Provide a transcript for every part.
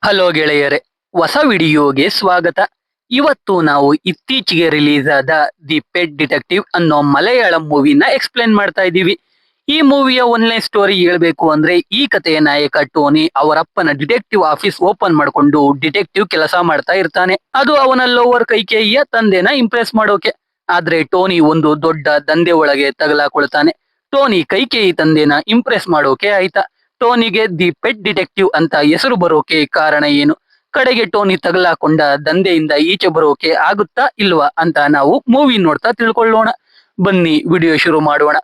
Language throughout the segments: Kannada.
ಹಲೋ ಗೆಳೆಯರೆ, ಹೊಸ ವಿಡಿಯೋಗೆ ಸ್ವಾಗತ. ಇವತ್ತು ನಾವು ಇತ್ತೀಚೆಗೆ ರಿಲೀಸ್ ಆದ ದಿ ಪೆಟ್ ಡಿಟೆಕ್ಟಿವ್ ಅನ್ನೋ ಮಲಯಾಳಂ ಮೂವಿನ ಎಕ್ಸ್ಪ್ಲೇನ್ ಮಾಡ್ತಾ ಇದ್ದೀವಿ. ಈ ಮೂವಿಯ ಒನ್ಲೈನ್ ಸ್ಟೋರಿ ಹೇಳ್ಬೇಕು ಅಂದ್ರೆ, ಈ ಕಥೆಯ ನಾಯಕ ಟೋನಿ ಅವರಪ್ಪನ ಡಿಟೆಕ್ಟಿವ್ ಆಫೀಸ್ ಓಪನ್ ಮಾಡ್ಕೊಂಡು ಡಿಟೆಕ್ಟಿವ್ ಕೆಲಸ ಮಾಡ್ತಾ ಇರ್ತಾನೆ. ಅದು ಅವನ ಲೋವರ್ ಕೈಕೇಯಿಯ ತಂದೆನ ಇಂಪ್ರೆಸ್ ಮಾಡೋಕೆ. ಆದ್ರೆ ಟೋನಿ ಒಂದು ದೊಡ್ಡ ದಂಧೆ ಒಳಗೆ ತಗಲಾಕೊಳ್ತಾನೆ. ಟೋನಿ ಕೈಕೇಯಿ ತಂದೆನ ಇಂಪ್ರೆಸ್ ಮಾಡೋಕೆ ಆಯ್ತಾ? ಟೋನಿಗೆ ದಿ ಪೆಟ್ ಡಿಟೆಕ್ಟಿವ್ ಅಂತ ಹೆಸರು ಬರೋಕೆ ಕಾರಣ ಏನು? ಕಡೆಗೆ ಟೋನಿ ತಗಲಾಕೊಂಡ ದಂಧೆಯಿಂದ ಈಚೆ ಬರೋಕೆ ಆಗುತ್ತಾ ಇಲ್ವಾ ಅಂತ ನಾವು ಮೂವಿ ನೋಡ್ತಾ ತಿಳ್ಕೊಳ್ಳೋಣ. ಬನ್ನಿ ವಿಡಿಯೋ ಶುರು ಮಾಡೋಣ.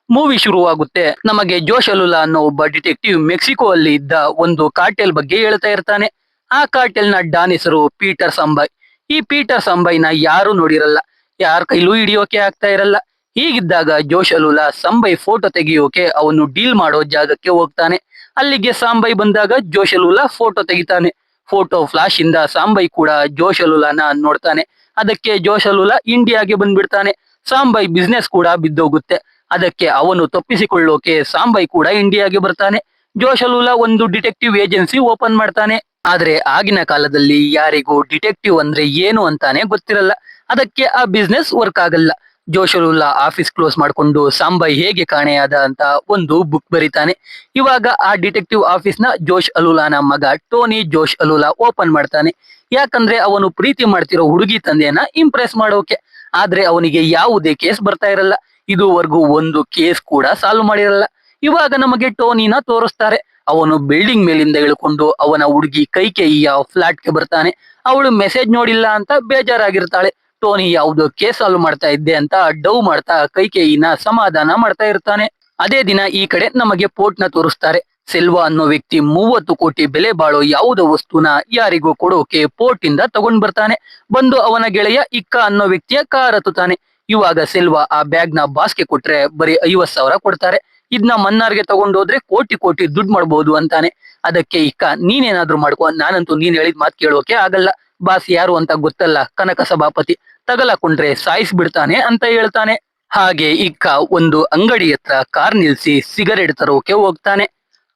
ಮೂವಿ ಶುರುವಾಗುತ್ತೆ. ನಮಗೆ ಜೋಶ್ ಅಲುಲಾ ಅನ್ನೋ ಒಬ್ಬ ಡಿಟೆಕ್ಟಿವ್ ಮೆಕ್ಸಿಕೋ ಅಲ್ಲಿ ಇದ್ದ ಒಂದು ಕಾರ್ಟೆಲ್ ಬಗ್ಗೆ ಹೇಳ್ತಾ ಇರ್ತಾನೆ. ಆ ಕಾರ್ಟೆಲ್ ನ ಡಾನ್ ಹೆಸರು ಪೀಟರ್ ಸಂಬಾಯ್. ಈ ಪೀಟರ್ ಸಂಬಾಯ್ನ ಯಾರು ನೋಡಿರಲ್ಲ, ಯಾರ ಕೈಲೂ ಹಿಡಿಯೋಕೆ ಆಗ್ತಾ ಇರಲ್ಲ. ಹೀಗಿದ್ದಾಗ ಜೋಶ್ ಅಲುಲಾ ಸಂಬೈ ಫೋಟೋ ತೆಗೆಯೋಕೆ ಅವನು ಡೀಲ್ ಮಾಡೋ ಜಾಗಕ್ಕೆ ಹೋಗ್ತಾನೆ. ಅಲ್ಲಿಗೆ ಸಾಂಬೈ ಬಂದಾಗ ಜೋಶ್ ಅಲುಲಾ ಫೋಟೋ ತೆಗಿತಾನೆ. ಫೋಟೋ ಫ್ಲಾಶ್ ಇಂದ ಸಾಂಬೈ ಕೂಡ ಜೋಶ್ ಅಲುಲಾನ ನೋಡ್ತಾನೆ. ಅದಕ್ಕೆ ಜೋಶ್ ಅಲುಲಾ ಇಂಡಿಯಾಗೆ ಬಂದ್ಬಿಡ್ತಾನೆ. ಸಾಂಬೈ ಬಿಸ್ನೆಸ್ ಕೂಡ ಬಿದ್ದೋಗುತ್ತೆ. ಅದಕ್ಕೆ ಅವನು ತಪ್ಪಿಸಿಕೊಳ್ಳೋಕೆ ಸಾಂಬೈ ಕೂಡ ಇಂಡಿಯಾಗೆ ಬರ್ತಾನೆ. ಜೋಶ್ ಅಲುಲಾ ಒಂದು ಡಿಟೆಕ್ಟಿವ್ ಏಜೆನ್ಸಿ ಓಪನ್ ಮಾಡ್ತಾನೆ. ಆದ್ರೆ ಆಗಿನ ಕಾಲದಲ್ಲಿ ಯಾರಿಗೂ ಡಿಟೆಕ್ಟಿವ್ ಅಂದ್ರೆ ಏನು ಅಂತಾನೆ ಗೊತ್ತಿರಲ್ಲ. ಅದಕ್ಕೆ ಆ ಬಿಸ್ನೆಸ್ ವರ್ಕ್ ಆಗಲ್ಲ. ಜೋಶ್ ಅಲುಲಾ ಆಫೀಸ್ ಕ್ಲೋಸ್ ಮಾಡ್ಕೊಂಡು ಸಾಂಬೈ ಹೇಗೆ ಕಾಣೆಯಾದ ಅಂತ ಒಂದು ಬುಕ್ ಬರೀತಾನೆ. ಇವಾಗ ಆ ಡಿಟೆಕ್ಟಿವ್ ಆಫೀಸ್ ನ ಜೋಶ್ ಅಲುಲಾನ ಮಗ ಟೋನಿ ಜೋಶ್ ಅಲುಲಾ ಓಪನ್ ಮಾಡ್ತಾನೆ. ಯಾಕಂದ್ರೆ ಅವನು ಪ್ರೀತಿ ಮಾಡ್ತಿರೋ ಹುಡುಗಿ ತಂದೆಯನ್ನ ಇಂಪ್ರೆಸ್ ಮಾಡೋಕೆ. ಆದ್ರೆ ಅವನಿಗೆ ಯಾವುದೇ ಕೇಸ್ ಬರ್ತಾ ಇರಲ್ಲ. ಇದುವರೆಗೂ ಒಂದು ಕೇಸ್ ಕೂಡ ಸಾಲ್ವ್ ಮಾಡಿರಲ್ಲ. ಇವಾಗ ನಮಗೆ ಟೋನಿನ ತೋರಿಸ್ತಾರೆ. ಅವನು ಬಿಲ್ಡಿಂಗ್ ಮೇಲಿಂದ ಇಳ್ಕೊಂಡು ಅವನ ಹುಡುಗಿ ಕೈಕೇಯಿಯ ಫ್ಲಾಟ್ಗೆ ಬರ್ತಾನೆ. ಅವಳು ಮೆಸೇಜ್ ನೋಡಿಲ್ಲ ಅಂತ ಬೇಜಾರಾಗಿರ್ತಾಳೆ. ಟೋನಿ ಯಾವುದೋ ಕೇಸ್ ಸಾಲ್ವ್ ಮಾಡ್ತಾ ಇದ್ದೆ ಅಂತ ಡವ್ ಮಾಡ್ತಾ ಕೈಕೇಯಿನ ಸಮಾಧಾನ ಮಾಡ್ತಾ ಇರ್ತಾನೆ. ಅದೇ ದಿನ ಈ ಕಡೆ ನಮಗೆ ಪೋರ್ಟ್ ನ ತೋರಿಸ್ತಾರೆ. ಸೆಲ್ವಾ ಅನ್ನೋ ವ್ಯಕ್ತಿ 30 ಕೋಟಿ ಬೆಲೆ ಬಾಳೋ ಯಾವುದೋ ವಸ್ತುನ ಯಾರಿಗೂ ಕೊಡೋಕೆ ಪೋರ್ಟ್ ಇಂದ ತಗೊಂಡ್ ಬರ್ತಾನೆ. ಬಂದು ಅವನ ಗೆಳೆಯ ಇಕ್ಕ ಅನ್ನೋ ವ್ಯಕ್ತಿಯ ಕಾರ್ ಹತ್ತುತ್ತಾನೆ. ಇವಾಗ ಸೆಲ್ವಾ ಆ ಬ್ಯಾಗ್ ನ ಬಾಸ್ಗೆ ಕೊಟ್ರೆ ಬರೀ 50,000 ಕೊಡ್ತಾರೆ. ಇದನ್ನ ಮನ್ನಾರ್ಗೆ ತಗೊಂಡೋದ್ರೆ ಕೋಟಿ ಕೋಟಿ ದುಡ್ಡು ಮಾಡ್ಬೋದು ಅಂತಾನೆ. ಅದಕ್ಕೆ ಇಕ್ಕ, ನೀನೇನಾದ್ರೂ ಮಾಡ್ಕೊ, ನಾನಂತೂ ನೀನ್ ಹೇಳಿದ ಮಾತು ಕೇಳೋಕೆ ಆಗಲ್ಲ. ಬಾಸ್ ಯಾರು ಅಂತ ಗೊತ್ತಲ್ಲ, ಕನಕ ಸಭಾಪತಿ, ತಗಲಾಕೊಂಡ್ರೆ ಸಾಯಿಸ್ಬಿಡ್ತಾನೆ ಅಂತ ಹೇಳ್ತಾನೆ. ಹಾಗೆ ಇಕ್ಕ ಒಂದು ಅಂಗಡಿ ಹತ್ರ ಕಾರ್ ನಿಲ್ಸಿ ಸಿಗರೇಟ್ ತರೋಕೆ ಹೋಗ್ತಾನೆ.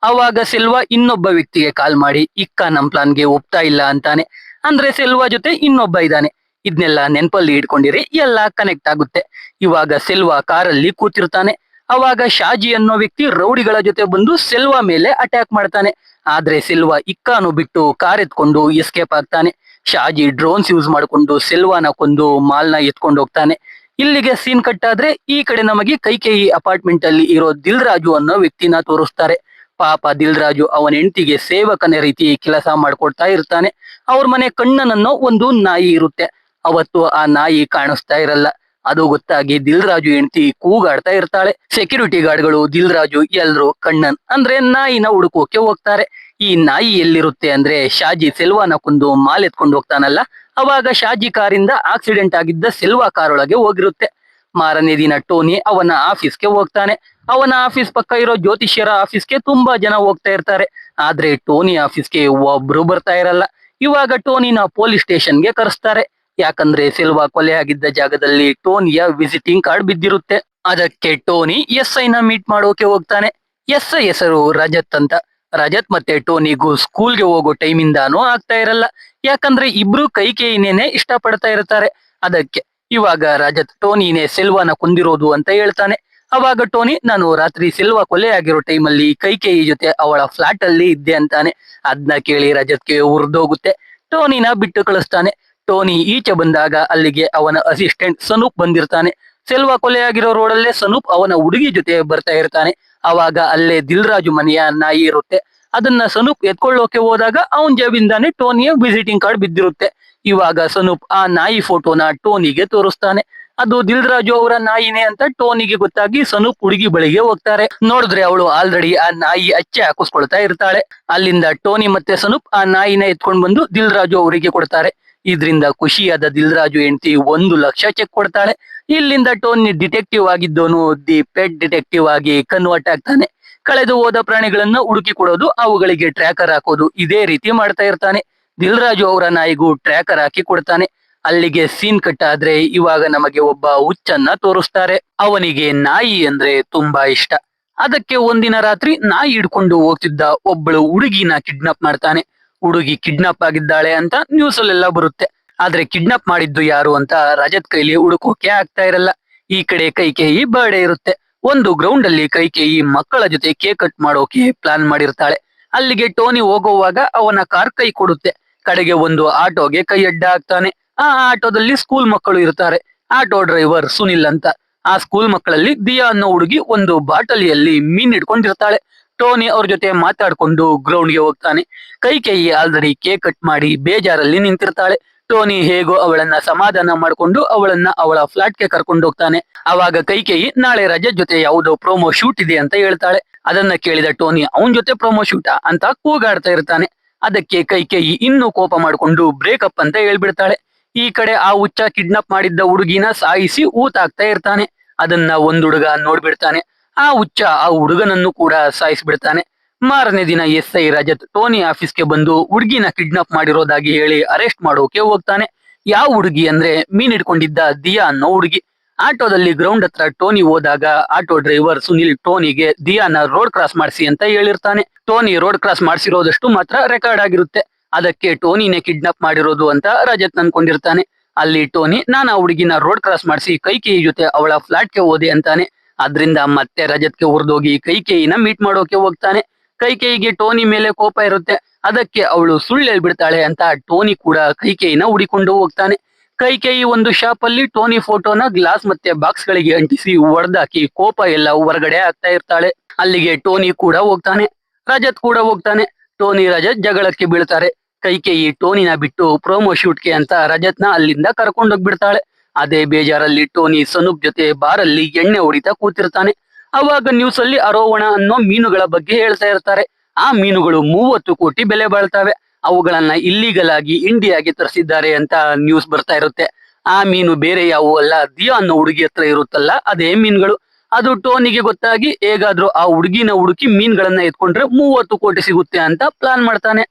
ಅವಾಗ ಸೆಲ್ವಾ ಇನ್ನೊಬ್ಬ ವ್ಯಕ್ತಿಗೆ ಕಾಲ್ ಮಾಡಿ, ಇಕ್ಕ ನಮ್ ಪ್ಲಾನ್ಗೆ ಒಪ್ತಾ ಇಲ್ಲ ಅಂತಾನೆ. ಅಂದ್ರೆ ಸೆಲ್ವಾ ಜೊತೆ ಇನ್ನೊಬ್ಬ ಇದ್ದಾನೆ. ಇದನ್ನೆಲ್ಲ ನೆನ್ಪಲ್ಲಿ ಇಟ್ಕೊಂಡಿರಿ, ಎಲ್ಲ ಕನೆಕ್ಟ್ ಆಗುತ್ತೆ. ಇವಾಗ ಸೆಲ್ವಾ ಕಾರಲ್ಲಿ ಕೂತಿರ್ತಾನೆ. ಅವಾಗ ಶಾಜಿ ಅನ್ನೋ ವ್ಯಕ್ತಿ ರೌಡಿಗಳ ಜೊತೆ ಬಂದು ಸೆಲ್ವಾ ಮೇಲೆ ಅಟ್ಯಾಕ್ ಮಾಡ್ತಾನೆ. ಆದ್ರೆ ಸೆಲ್ವಾ ಇಕ್ಕಾನು ಬಿಟ್ಟು ಕಾರ್ ಎತ್ಕೊಂಡು ಎಸ್ಕೇಪ್ ಆಗ್ತಾನೆ. ಶಾಜಿ ಡ್ರೋನ್ಸ್ ಯೂಸ್ ಮಾಡ್ಕೊಂಡು ಸೆಲ್ವಾನ ಕೊಂದು ಮಾಲ್ನ ಎತ್ಕೊಂಡು ಹೋಗ್ತಾನೆ. ಇಲ್ಲಿಗೆ ಸೀನ್ ಕಟ್ ಆದ್ರೆ ಈ ಕಡೆ ನಮಗೆ ಕೈಕೇಯಿ ಅಪಾರ್ಟ್ಮೆಂಟ್ ಅಲ್ಲಿ ಇರೋ ದಿಲ್ ರಾಜು ಅನ್ನೋ ವ್ಯಕ್ತಿನ ತೋರಿಸ್ತಾರೆ. ಪಾಪ ದಿಲ್ ರಾಜು ಅವನ ಹೆಂಡತಿಗೆ ಸೇವಕನ ರೀತಿ ಕೆಲಸ ಮಾಡ್ಕೊಡ್ತಾ ಇರ್ತಾನೆ. ಅವ್ರ ಮನೆ ಕಣ್ಣನನ್ನೋ ಒಂದು ನಾಯಿ ಇರುತ್ತೆ. ಅವತ್ತು ಆ ನಾಯಿ ಕಾಣಿಸ್ತಾ ಇರಲ್ಲ. ಅದು ಗೊತ್ತಾಗಿ ದಿಲ್ ರಾಜು ಹೆಂಡತಿ ಕೂಗಾಡ್ತಾ ಇರ್ತಾಳೆ. ಸೆಕ್ಯೂರಿಟಿ ಗಾರ್ಡ್ಗಳು, ದಿಲ್ ರಾಜು ಎಲ್ರು ಕಣ್ಣನ್ ಅಂದ್ರೆ ನಾಯಿನ ಹುಡುಕೋಕೆ ಹೋಗ್ತಾರೆ. ಈ ನಾಯಿ ಎಲ್ಲಿರುತ್ತೆ ಅಂದ್ರೆ, ಶಾಜಿ ಸೆಲ್ವಾನ ಕೊಂದು ಮಾಲ್ ಎತ್ಕೊಂಡು ಹೋಗ್ತಾನಲ್ಲ, ಅವಾಗ ಶಾಜಿ ಕಾರಿಂದ ಆಕ್ಸಿಡೆಂಟ್ ಆಗಿದ್ದ ಸೆಲ್ವಾ ಕಾರ್ ಒಳಗೆ ಹೋಗಿರುತ್ತೆ. ಮಾರನೇ ದಿನ ಟೋನಿ ಅವನ ಆಫೀಸ್ಗೆ ಹೋಗ್ತಾನೆ. ಅವನ ಆಫೀಸ್ ಪಕ್ಕ ಇರೋ ಜ್ಯೋತಿಷ್ಯರ ಆಫೀಸ್ಗೆ ತುಂಬಾ ಜನ ಹೋಗ್ತಾ ಇರ್ತಾರೆ. ಆದ್ರೆ ಟೋನಿ ಆಫೀಸ್ಗೆ ಒಬ್ರು ಬರ್ತಾ ಇರಲ್ಲ. ಇವಾಗ ಟೋನಿನ ಪೊಲೀಸ್ ಸ್ಟೇಷನ್ಗೆ ಕರೆಸ್ತಾರೆ. ಯಾಕಂದ್ರೆ ಸೆಲ್ವಾ ಕೊಲೆ ಆಗಿದ್ದ ಜಾಗದಲ್ಲಿ ಟೋನಿಯ ವಿಸಿಟಿಂಗ್ ಕಾರ್ಡ್ ಬಿದ್ದಿರುತ್ತೆ. ಅದಕ್ಕೆ ಟೋನಿ ಎಸ್ ಐನ ಮೀಟ್ ಮಾಡೋಕೆ ಹೋಗ್ತಾನೆ. ಎಸ್ ಐ ಹೆಸರು ರಜತ್ ಅಂತ. ರಜತ್ ಮತ್ತೆ ಟೋನಿಗೂ ಸ್ಕೂಲ್ಗೆ ಹೋಗೋ ಟೈಮಿಂದಾನು ಆಗ್ತಾ ಇರಲ್ಲ. ಯಾಕಂದ್ರೆ ಇಬ್ರು ಕೈಕೇಯಿನೇನೆ ಇಷ್ಟ ಪಡ್ತಾ ಇರ್ತಾರೆ. ಅದಕ್ಕೆ ಇವಾಗ ರಜತ್ ಟೋನಿನೇ ಸೆಲ್ವಾನ ಕೊಂದಿರೋದು ಅಂತ ಹೇಳ್ತಾನೆ. ಅವಾಗ ಟೋನಿ, ನಾನು ರಾತ್ರಿ ಸೆಲ್ವಾ ಕೊಲೆ ಆಗಿರೋ ಟೈಮಲ್ಲಿ ಕೈಕೇಯಿ ಜೊತೆ ಅವಳ ಫ್ಲಾಟ್ ಅಲ್ಲಿ ಇದ್ದೆ ಅಂತಾನೆ. ಅದನ್ನ ಕೇಳಿ ರಜತ್ಗೆ ಉರ್ದೋಗುತ್ತೆ. ಟೋನಿನ ಬಿಟ್ಟು ಕಳಿಸ್ತಾನೆ. ಟೋನಿ ಈಚೆ ಬಂದಾಗ ಅಲ್ಲಿಗೆ ಅವನ ಅಸಿಸ್ಟೆಂಟ್ ಸನೂಪ್ ಬಂದಿರ್ತಾನೆ. ಸೆಲ್ವಾ ಕೊಲೆ ಆಗಿರೋ ರೋಡಲ್ಲೇ ಸನೂಪ್ ಅವನ ಹುಡುಗಿ ಜೊತೆ ಬರ್ತಾ ಇರ್ತಾನೆ. ಅವಾಗ ಅಲ್ಲೇ ದಿಲ್ ರಾಜು ಮನೆಯ ನಾಯಿ ಇರುತ್ತೆ. ಅದನ್ನ ಸನೂಪ್ ಎತ್ಕೊಳ್ಳೋಕೆ ಹೋದಾಗ ಅವನ್ ಜೇಬಿಂದಾನೆ ಟೋನಿಯ ವಿಸಿಟಿಂಗ್ ಕಾರ್ಡ್ ಬಿದ್ದಿರುತ್ತೆ. ಇವಾಗ ಸನೂಪ್ ಆ ನಾಯಿ ಫೋಟೋನ ಟೋನಿಗೆ ತೋರಿಸ್ತಾನೆ. ಅದು ದಿಲ್ ರಾಜು ಅವರ ನಾಯಿನೇ ಅಂತ ಟೋನಿಗೆ ಗೊತ್ತಾಗಿ ಸನೂಪ್ ಹುಡುಗಿ ಬಳಿಗೆ ಹೋಗ್ತಾರೆ. ನೋಡಿದ್ರೆ ಅವಳು ಆಲ್ರೆಡಿ ಆ ನಾಯಿ ಅಚ್ಚೆ ಹಾಕಿಸ್ಕೊಳ್ತಾ ಇರ್ತಾಳೆ. ಅಲ್ಲಿಂದ ಟೋನಿ ಮತ್ತೆ ಸನೂಪ್ ಆ ನಾಯಿನ ಎತ್ಕೊಂಡ್ ಬಂದು ದಿಲ್ ರಾಜು ಅವರಿಗೆ ಕೊಡ್ತಾರೆ. ಇದ್ರಿಂದ ಖುಷಿಯಾದ ದಿಲ್ ರಾಜು ಹೆಂಡತಿ 1,00,000 ಚೆಕ್ ಕೊಡ್ತಾಳೆ. ಇಲ್ಲಿಂದ ಟೋನಿ ಡಿಟೆಕ್ಟಿವ್ ಆಗಿದ್ದೋನು ದಿ ಪೆಟ್ ಡಿಟೆಕ್ಟಿವ್ ಆಗಿ ಕನ್ವರ್ಟ್ ಆಗ್ತಾನೆ. ಕಳೆದು ಹೋದ ಪ್ರಾಣಿಗಳನ್ನ ಹುಡುಕಿ ಕೊಡೋದು, ಅವುಗಳಿಗೆ ಟ್ರ್ಯಾಕರ್ ಹಾಕೋದು, ಇದೇ ರೀತಿ ಮಾಡ್ತಾ ಇರ್ತಾನೆ. ದಿಲ್ ರಾಜು ಅವರ ನಾಯಿಗೂ ಟ್ರ್ಯಾಕರ್ ಹಾಕಿ ಕೊಡ್ತಾನೆ. ಅಲ್ಲಿಗೆ ಸೀನ್ ಕಟ್ ಆದ್ರೆ ಇವಾಗ ನಮಗೆ ಒಬ್ಬ ಹುಚ್ಚನ್ನ ತೋರಿಸ್ತಾರೆ. ಅವನಿಗೆ ನಾಯಿ ಅಂದ್ರೆ ತುಂಬಾ ಇಷ್ಟ. ಅದಕ್ಕೆ ಒಂದಿನ ರಾತ್ರಿ ನಾಯಿ ಹಿಡ್ಕೊಂಡು ಹೋಗ್ತಿದ್ದ ಒಬ್ಬಳು ಹುಡುಗಿನ ಕಿಡ್ನಾಪ್ ಮಾಡ್ತಾನೆ. ಹುಡುಗಿ ಕಿಡ್ನಾಪ್ ಆಗಿದ್ದಾಳೆ ಅಂತ ನ್ಯೂಸ್ ಅಲ್ಲೆಲ್ಲ ಬರುತ್ತೆ. ಆದ್ರೆ ಕಿಡ್ನಾಪ್ ಮಾಡಿದ್ದು ಯಾರು ಅಂತ ರಜತ್ ಕೈಲಿ ಹುಡುಕೋಕೆ ಆಗ್ತಾ ಇರಲ್ಲ. ಈ ಕಡೆ ಕೈಕೇಯಿ ಬರ್ಡೇ ಇರುತ್ತೆ. ಒಂದು ಗ್ರೌಂಡ್ ಅಲ್ಲಿ ಕೈಕೇಯಿ ಮಕ್ಕಳ ಜೊತೆ ಕೇಕ್ ಕಟ್ ಮಾಡೋಕೆ ಪ್ಲಾನ್ ಮಾಡಿರ್ತಾಳೆ. ಅಲ್ಲಿಗೆ ಟೋನಿ ಹೋಗುವಾಗ ಅವನ ಕಾರ್ ಕೈ ಕೊಡುತ್ತೆ. ಕಡೆಗೆ ಒಂದು ಆಟೋಗೆ ಕೈ ಅಡ್ಡ ಆಗ್ತಾನೆ. ಆ ಆಟೋದಲ್ಲಿ ಸ್ಕೂಲ್ ಮಕ್ಕಳು ಇರ್ತಾರೆ. ಆಟೋ ಡ್ರೈವರ್ ಸುನಿಲ್ ಅಂತ. ಆ ಸ್ಕೂಲ್ ಮಕ್ಕಳಲ್ಲಿ ದಿಯಾ ಅನ್ನೋ ಹುಡುಗಿ ಒಂದು ಬಾಟಲಿಯಲ್ಲಿ ಮೀನ್ ಇಟ್ಕೊಂಡಿರ್ತಾಳೆ. ಟೋನಿ ಅವ್ರ ಜೊತೆ ಮಾತಾಡ್ಕೊಂಡು ಗ್ರೌಂಡ್ಗೆ ಹೋಗ್ತಾನೆ. ಕೈಕೇಯಿ ಆಲ್ರೆಡಿ ಕೇಕ್ ಕಟ್ ಮಾಡಿ ಬೇಜಾರಲ್ಲಿ ನಿಂತಿರ್ತಾಳೆ. ಟೋನಿ ಹೇಗೋ ಅವಳನ್ನ ಸಮಾಧಾನ ಮಾಡ್ಕೊಂಡು ಅವಳನ್ನ ಅವಳ ಫ್ಲಾಟ್ಗೆ ಕರ್ಕೊಂಡು ಹೋಗ್ತಾನೆ. ಅವಾಗ ಕೈಕೇಯಿ ನಾಳೆ ರಜತ್ ಜೊತೆ ಯಾವುದೋ ಪ್ರೋಮೋ ಶೂಟ್ ಇದೆ ಅಂತ ಹೇಳ್ತಾಳೆ. ಅದನ್ನ ಕೇಳಿದ ಟೋನಿ ಅವನ್ ಜೊತೆ ಪ್ರೋಮೋ ಶೂಟಾ ಅಂತ ಕೂಗಾಡ್ತಾ ಇರ್ತಾನೆ. ಅದಕ್ಕೆ ಕೈಕೇಯಿ ಇನ್ನೂ ಕೋಪ ಮಾಡ್ಕೊಂಡು ಬ್ರೇಕಪ್ ಅಂತ ಹೇಳ್ಬಿಡ್ತಾಳೆ. ಈ ಕಡೆ ಆ ಹುಚ್ಚ ಕಿಡ್ನಾಪ್ ಮಾಡಿದ್ದ ಹುಡುಗಿನ ಸಾಯಿಸಿ ಊತಾಕ್ತಾ ಇರ್ತಾನೆ. ಅದನ್ನ ಒಂದ್ ಹುಡುಗ ನೋಡ್ಬಿಡ್ತಾನೆ. ಆ ಹುಚ್ಚ ಆ ಹುಡುಗನನ್ನು ಕೂಡ ಸಾಯಿಸ್ಬಿಡ್ತಾನೆ. ಮಾರನೇ ದಿನ SI ರಜತ್ ಟೋನಿ ಆಫೀಸ್ಗೆ ಬಂದು ಹುಡುಗಿನ ಕಿಡ್ನಾಪ್ ಮಾಡಿರೋದಾಗಿ ಹೇಳಿ ಅರೆಸ್ಟ್ ಮಾಡೋಕೆ ಹೋಗ್ತಾನೆ. ಯಾವ ಹುಡುಗಿ ಅಂದ್ರೆ ಮೀನ್ ಇಟ್ಕೊಂಡಿದ್ದ ದಿಯಾ ಅನ್ನೋ ಹುಡುಗಿ. ಆಟೋದಲ್ಲಿ ಗ್ರೌಂಡ್ ಹತ್ರ ಟೋನಿ ಹೋದಾಗ ಆಟೋ ಡ್ರೈವರ್ ಸುನಿಲ್ ಟೋನಿಗೆ ದಿಯಾನ ರೋಡ್ ಕ್ರಾಸ್ ಮಾಡಿಸಿ ಅಂತ ಹೇಳಿರ್ತಾನೆ. ಟೋನಿ ರೋಡ್ ಕ್ರಾಸ್ ಮಾಡಿಸಿರೋದಷ್ಟು ಮಾತ್ರ ರೆಕಾರ್ಡ್ ಆಗಿರುತ್ತೆ. ಅದಕ್ಕೆ ಟೋನಿನೇ ಕಿಡ್ನಾಪ್ ಮಾಡಿರೋದು ಅಂತ ರಜತ್ ಅನ್ಕೊಂಡಿರ್ತಾನೆ. ಅಲ್ಲಿ ಟೋನಿ ನಾನು ಆ ಹುಡುಗಿನ ರೋಡ್ ಕ್ರಾಸ್ ಮಾಡಿಸಿ ಕೈಕೇಯಿ ಜೊತೆ ಅವಳ ಫ್ಲಾಟ್ಗೆ ಹೋದೆ ಅಂತಾನೆ. ಅದ್ರಿಂದ ಮತ್ತೆ ರಜತ್ಗೆ ಹುರಿದೋಗಿ ಕೈಕೇಯಿನ ಮೀಟ್ ಮಾಡೋಕೆ ಹೋಗ್ತಾನೆ. ಕೈಕೇಯಿಗೆ ಟೋನಿ ಮೇಲೆ ಕೋಪ ಇರುತ್ತೆ. ಅದಕ್ಕೆ ಅವಳು ಸುಳ್ಳು ಹೇಳ್ಬಿಡ್ತಾಳೆ ಅಂತ ಟೋನಿ ಕೂಡ ಕೈಕೇಯಿನ ಹುಡಿಕೊಂಡು ಹೋಗ್ತಾನೆ. ಕೈಕೇಯಿ ಒಂದು ಶಾಪ್ ಅಲ್ಲಿ ಟೋನಿ ಫೋಟೋನ ಗ್ಲಾಸ್ ಮತ್ತೆ ಬಾಕ್ಸ್ ಗಳಿಗೆ ಅಂಟಿಸಿ ಒಡೆದಾಕಿ ಕೋಪ ಎಲ್ಲ ಹೊರಗಡೆ ಆಗ್ತಾ ಇರ್ತಾಳೆ. ಅಲ್ಲಿಗೆ ಟೋನಿ ಕೂಡ ಹೋಗ್ತಾನೆ. ರಜತ್ ಕೂಡ ಹೋಗ್ತಾನೆ. ಟೋನಿ ರಜತ್ ಜಗಳಕ್ಕೆ ಬೀಳ್ತಾರೆ. ಕೈಕೇಯಿ ಟೋನಿನ ಬಿಟ್ಟು ಪ್ರೋಮೋ ಶೂಟ್ಗೆ ಅಂತ ರಜತ್ನ ಅಲ್ಲಿಂದ ಕರ್ಕೊಂಡೋಗ್ಬಿಡ್ತಾಳೆ. ಅದೇ ಬೇಜಾರಲ್ಲಿ ಟೋನಿ ಸನೂಪ್ ಜೊತೆ ಬಾರಲ್ಲಿ ಎಣ್ಣೆ ಹೊಡಿತಾ ಕೂತಿರ್ತಾನೆ. ಅವಾಗ ನ್ಯೂಸ್ ಅಲ್ಲಿ ಅರೋವಣ ಅನ್ನೋ ಮೀನುಗಳ ಬಗ್ಗೆ ಹೇಳ್ತಾ ಇರ್ತಾರೆ. ಆ ಮೀನುಗಳು 30 ಕೋಟಿ ಬೆಲೆ ಬಾಳ್ತವೆ. ಅವುಗಳನ್ನ ಇಲ್ಲಿಗಲ್ ಆಗಿ ಇಂಡಿಯಾಗೆ ತರಿಸಿದ್ದಾರೆ ಅಂತ ನ್ಯೂಸ್ ಬರ್ತಾ ಇರುತ್ತೆ. ಆ ಮೀನು ಬೇರೆ ಯಾವುವು ಅಲ್ಲ, ದಿಯಾ ಅನ್ನೋ ಹುಡುಗಿ ಹತ್ರ ಇರುತ್ತಲ್ಲ ಅದೇ ಮೀನುಗಳು. ಅದು ಟೋನಿಗೆ ಗೊತ್ತಾಗಿ ಹೇಗಾದ್ರೂ ಆ ಹುಡುಗಿನ ಹುಡುಕಿ ಮೀನ್ಗಳನ್ನ ಎತ್ಕೊಂಡ್ರೆ 30 ಕೋಟಿ ಸಿಗುತ್ತೆ ಅಂತ ಪ್ಲಾನ್ ಮಾಡ್ತಾನೆ.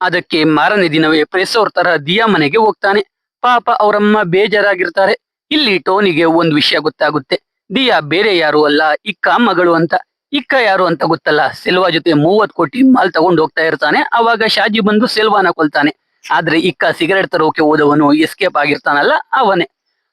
ಅದಕ್ಕೆ ಮಾರನೇ ದಿನವೇ ಪ್ರೆಸ್ ಅವ್ರ ತರ ದಿಯಾ ಮನೆಗೆ ಹೋಗ್ತಾನೆ. ಪಾಪ ಅವರಮ್ಮ ಬೇಜಾರಾಗಿರ್ತಾರೆ. ಇಲ್ಲಿ ಟೋನಿಗೆ ಒಂದ್ ವಿಷಯ ಗೊತ್ತಾಗುತ್ತೆ. ದಿಯಾ ಬೇರೆ ಯಾರು ಅಲ್ಲ, ಇಕ್ಕ ಮಗಳು ಅಂತ. ಇಕ್ಕ ಯಾರು ಅಂತ ಗೊತ್ತಲ್ಲ, ಸೆಲ್ವಾ ಜೊತೆ 30 ಕೋಟಿ ಮಾಲ್ ತಗೊಂಡು ಹೋಗ್ತಾ ಇರ್ತಾನೆ. ಅವಾಗ ಶಾಜಿ ಬಂದು ಸೆಲ್ವಾನ ಕೊಲ್ತಾನೆ. ಆದ್ರೆ ಇಕ್ಕ ಸಿಗರೆಟ್ ತರೋಕೆ ಹೋದವನು ಎಸ್ಕೇಪ್ ಆಗಿರ್ತಾನಲ್ಲ ಅವನೇ.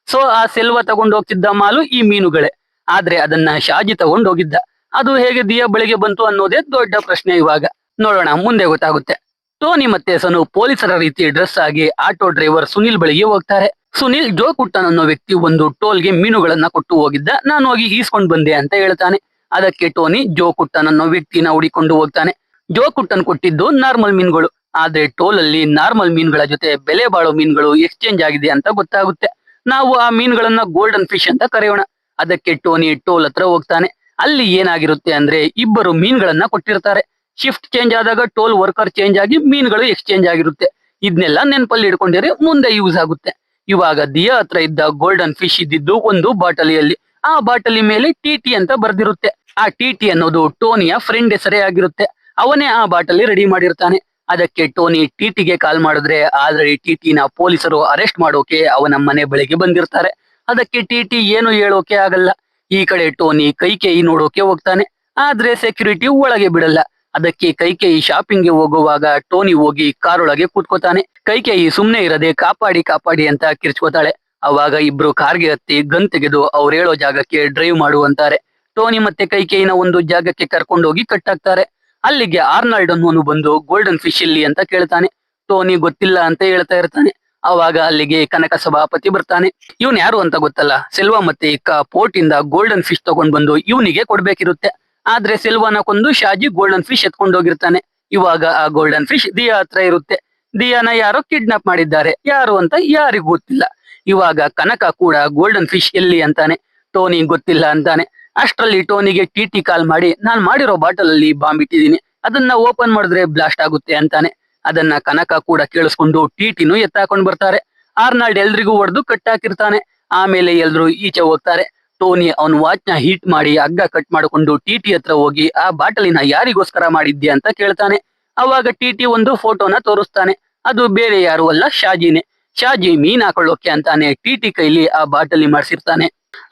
ಸೊ ಆ ಸೆಲ್ವಾ ತಗೊಂಡು ಹೋಗ್ತಿದ್ದ ಮಾಲು ಈ ಮೀನುಗಳೇ. ಆದ್ರೆ ಅದನ್ನ ಶಾಜಿ ತಗೊಂಡು ಹೋಗಿದ್ದ. ಅದು ಹೇಗೆ ದಿಯಾ ಬಳಿಗೆ ಬಂತು ಅನ್ನೋದೇ ದೊಡ್ಡ ಪ್ರಶ್ನೆ. ಇವಾಗ ನೋಡೋಣ, ಮುಂದೆ ಗೊತ್ತಾಗುತ್ತೆ. ಟೋನಿ ಮತ್ತೆ ಸನು ಪೊಲೀಸರ ರೀತಿ ಡ್ರೆಸ್ ಆಗಿ ಆಟೋ ಡ್ರೈವರ್ ಸುನಿಲ್ ಬಳಿಗೆ ಹೋಗ್ತಾರೆ. ಸುನಿಲ್ ಜೋ ಕುಟ್ಟನ್ ಅನ್ನೋ ವ್ಯಕ್ತಿ ಒಂದು ಟೋಲ್ಗೆ ಮೀನುಗಳನ್ನ ಕೊಟ್ಟು ಹೋಗಿದ್ದ, ನಾನು ಹೋಗಿ ಈಸ್ಕೊಂಡ್ ಬಂದೆ ಅಂತ ಹೇಳ್ತಾನೆ. ಅದಕ್ಕೆ ಟೋನಿ ಜೋ ಕುಟ್ಟನ್ ಅನ್ನೋ ವ್ಯಕ್ತಿನ ಹುಡಿಕೊಂಡು ಹೋಗ್ತಾನೆ. ಜೋ ಕುಟ್ಟನ್ ಕೊಟ್ಟಿದ್ದು ನಾರ್ಮಲ್ ಮೀನುಗಳು. ಆದ್ರೆ ಟೋಲ್ ಅಲ್ಲಿ ನಾರ್ಮಲ್ ಮೀನುಗಳ ಜೊತೆ ಬೆಲೆ ಬಾಳೋ ಮೀನುಗಳು ಎಕ್ಸ್ಚೇಂಜ್ ಆಗಿದೆ ಅಂತ ಗೊತ್ತಾಗುತ್ತೆ. ನಾವು ಆ ಮೀನುಗಳನ್ನ ಗೋಲ್ಡನ್ ಫಿಶ್ ಅಂತ ಕರೆಯೋಣ. ಅದಕ್ಕೆ ಟೋನಿ ಟೋಲ್ ಹತ್ರ ಹೋಗ್ತಾನೆ. ಅಲ್ಲಿ ಏನಾಗಿರುತ್ತೆ ಅಂದ್ರೆ ಇಬ್ಬರು ಮೀನುಗಳನ್ನ ಕೊಟ್ಟಿರ್ತಾರೆ. ಶಿಫ್ಟ್ ಚೇಂಜ್ ಆದಾಗ ಟೋಲ್ ವರ್ಕರ್ ಚೇಂಜ್ ಆಗಿ ಮೀನುಗಳು ಎಕ್ಸ್ಚೇಂಜ್ ಆಗಿರುತ್ತೆ. ಇದನ್ನೆಲ್ಲ ನೆನಪಲ್ಲಿ ಇಟ್ಕೊಂಡಿದ್ರೆ ಮುಂದೆ ಯೂಸ್ ಆಗುತ್ತೆ. ಇವಾಗ ದಿಯಾ ಹತ್ರ ಇದ್ದ ಗೋಲ್ಡನ್ ಫಿಶ್ ಇದ್ದಿದ್ದು ಒಂದು ಬಾಟಲಿಯಲ್ಲಿ. ಆ ಬಾಟಲಿ ಮೇಲೆ TT ಅಂತ ಬರ್ದಿರುತ್ತೆ. ಆ TT ಅನ್ನೋದು ಟೋನಿಯ ಫ್ರೆಂಡ್ ಹೆಸರೇ ಆಗಿರುತ್ತೆ. ಅವನೇ ಆ ಬಾಟಲಿ ರೆಡಿ ಮಾಡಿರ್ತಾನೆ. ಅದಕ್ಕೆ ಟೋನಿ TTಗೆ ಕಾಲ್ ಮಾಡಿದ್ರೆ ಆಲ್ರೆಡಿ TTನ ಪೊಲೀಸರು ಅರೆಸ್ಟ್ ಮಾಡೋಕೆ ಅವನ ಮನೆ ಬಳಿಗೆ ಬಂದಿರ್ತಾರೆ. ಅದಕ್ಕೆ TT ಏನು ಹೇಳೋಕೆ ಆಗಲ್ಲ. ಈ ಕಡೆ ಟೋನಿ ಕೈಕೇಯಿ ನೋಡೋಕೆ ಹೋಗ್ತಾನೆ. ಆದ್ರೆ ಸೆಕ್ಯೂರಿಟಿ ಒಳಗೆ ಬಿಡಲ್ಲ. ಅದಕ್ಕೆ ಕೈಕೇಯಿ ಶಾಪಿಂಗ್ಗೆ ಹೋಗುವಾಗ ಟೋನಿ ಹೋಗಿ ಕಾರೊಳಗೆ ಕೂತ್ಕೋತಾನೆ. ಕೈಕೇಯಿ ಸುಮ್ನೆ ಇರದೆ ಕಾಪಾಡಿ ಕಾಪಾಡಿ ಅಂತ ಕಿರ್ಚ್ಕೋತಾಳೆ. ಅವಾಗ ಇಬ್ರು ಕಾರ್ಗೆ ಹತ್ತಿ ಗನ್ ತೆಗೆದು ಅವ್ರು ಹೇಳೋ ಜಾಗಕ್ಕೆ ಡ್ರೈವ್ ಮಾಡು ಅಂತಾರೆ. ಟೋನಿ ಮತ್ತೆ ಕೈಕೇಯಿನ ಒಂದು ಜಾಗಕ್ಕೆ ಕರ್ಕೊಂಡೋಗಿ ಕಟ್ಟಾಕ್ತಾರೆ. ಅಲ್ಲಿಗೆ ಆರ್ನಾಲ್ಡ್ ಅನ್ನೋನು ಬಂದು ಗೋಲ್ಡನ್ ಫಿಶ್ ಇಲ್ಲಿ ಅಂತ ಕೇಳ್ತಾನೆ. ಟೋನಿ ಗೊತ್ತಿಲ್ಲ ಅಂತ ಹೇಳ್ತಾ ಇರ್ತಾನೆ. ಅವಾಗ ಅಲ್ಲಿಗೆ ಕನಕ ಸಭಾಪತಿ ಬರ್ತಾನೆ. ಇವನ್ ಯಾರು ಅಂತ ಗೊತ್ತಲ್ಲ, ಸೆಲ್ವಾ ಮತ್ತೆ ಇಕ್ಕ ಪೋರ್ಟ್ ಇಂದ ಗೋಲ್ಡನ್ ಫಿಶ್ ತಗೊಂಡ್ ಬಂದು ಇವನಿಗೆ ಕೊಡ್ಬೇಕಿರುತ್ತೆ. ಆದ್ರೆ ಸೆಲ್ವಾನ ಕೊಂದು ಶಾಜಿ ಗೋಲ್ಡನ್ ಫಿಶ್ ಎತ್ಕೊಂಡು ಹೋಗಿರ್ತಾನೆ. ಇವಾಗ ಆ ಗೋಲ್ಡನ್ ಫಿಶ್ ದಿಯಾ ಹತ್ರ ಇರುತ್ತೆ. ದಿಯಾನ ಯಾರೋ ಕಿಡ್ನಾಪ್ ಮಾಡಿದ್ದಾರೆ, ಯಾರು ಅಂತ ಯಾರಿಗೂ ಗೊತ್ತಿಲ್ಲ. ಇವಾಗ ಕನಕ ಕೂಡ ಗೋಲ್ಡನ್ ಫಿಶ್ ಎಲ್ಲಿ ಅಂತಾನೆ. ಟೋನಿ ಗೊತ್ತಿಲ್ಲ ಅಂತಾನೆ. ಅಷ್ಟ್ರಲ್ಲಿ ಟೋನಿಗೆ TT ಕಾಲ್ ಮಾಡಿ ನಾನ್ ಮಾಡಿರೋ ಬಾಟಲ್ ಅಲ್ಲಿ ಬಾಂಬ್ ಇಟ್ಟಿದ್ದೀನಿ, ಅದನ್ನ ಓಪನ್ ಮಾಡಿದ್ರೆ ಬ್ಲಾಸ್ಟ್ ಆಗುತ್ತೆ ಅಂತಾನೆ. ಅದನ್ನ ಕನಕ ಕೂಡ ಕೇಳಿಸ್ಕೊಂಡು TTನೂ ಎತ್ತಾಕೊಂಡ್ ಬರ್ತಾರೆ. ಆರ್ನಾಲ್ಡ್ ಎಲ್ರಿಗೂ ಹೊಡೆದು ಕಟ್ಟಾಕಿರ್ತಾನೆ. ಆಮೇಲೆ ಎಲ್ರು ಈಚೆ ಹೋಗ್ತಾರೆ. ಟೋನಿ ಅವನ್ ವಾಚ್ ನ ಹೀಟ್ ಮಾಡಿ ಹಗ್ಗ ಕಟ್ ಮಾಡಿಕೊಂಡು TT ಹತ್ರ ಹೋಗಿ ಆ ಬಾಟಲಿನ ಯಾರಿಗೋಸ್ಕರ ಮಾಡಿದ್ಯಾ ಅಂತ ಕೇಳ್ತಾನೆ. ಅವಾಗ TT ಒಂದು ಫೋಟೋನ ತೋರಿಸ್ತಾನೆ. ಅದು ಬೇರೆ ಯಾರು ಅಲ್ಲ, ಶಾಜಿನೇ. ಶಾಜಿ ಮೀನ್ ಹಾಕೊಳ್ಳೋಕೆ ಅಂತಾನೆ TT ಕೈಲಿ ಆ ಬಾಟಲಿ ಮಾಡಿಸಿರ್ತಾನೆ.